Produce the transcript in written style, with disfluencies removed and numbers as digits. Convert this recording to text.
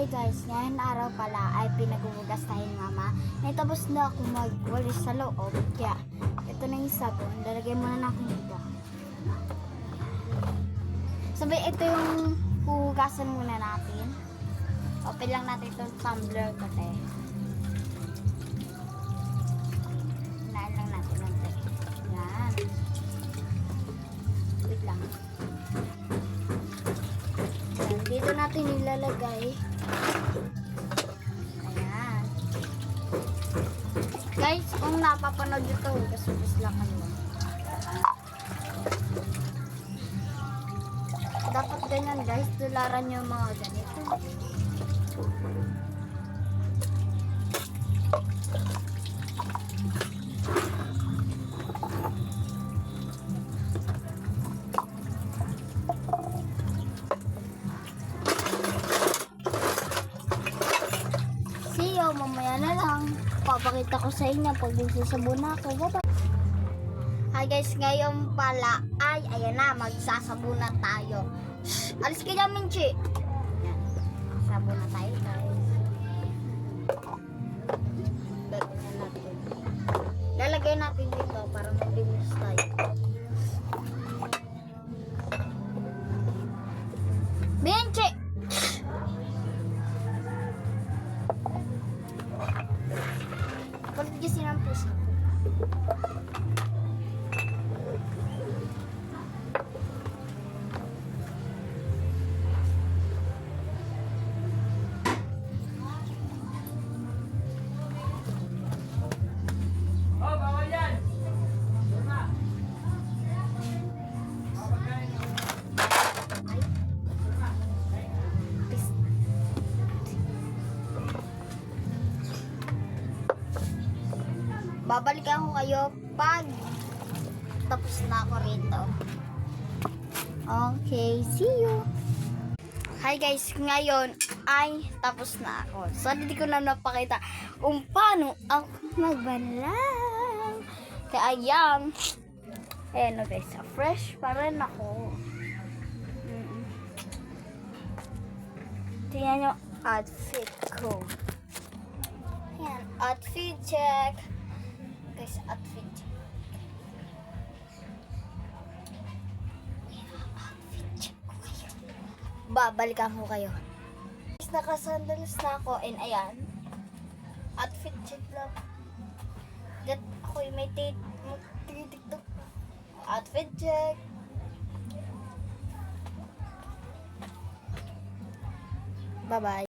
Hi guys, ngayon araw pala ay pinaguhugas tayo ni mama. Tapos na ako magwalis sa loob. Kaya ito na yung sabon. Lalagay muna natin dito. Sabi, ito yung huhugasan muna natin. Open lang natin itong tumbler kasi. Hinaan lang natin ng yan. Wait lang. Dito natin ilalagay. Ayan. Guys, kung napapanood nyo ito, hugas lang kayo. Dapat ganyan guys, tularan nyo mga ganito. Mamaya na lang. Papakita ko sa inyo pag magsasabon ako. Bye-bye. Hi guys, ngayon pala ay ayan na, magsasabon na tayo. Shhh, alis ka dyan, Minchi. Sabon na tayo guys. Lalagay natin dito para malinis tayo. Minchi! Pagkagisin ang puso. Oh, bawal yan! Babalikan ko kayo pag tapos na ako rito. Okay, see you! Hi guys, ngayon ay tapos na ako. So, hindi ko na napakita kung paano ako magbalang. Kaya ayan. Ayan o guys, fresh pa rin ako. Tingnan yung outfit ko. Ayan, outfit check. Guys, outfit check. Outfit check ko kayo. Babalikan ko kayo. Guys, nakasandals na ako and ayan. Outfit check lang. That ako'y may TikTok. Outfit check. Bye-bye.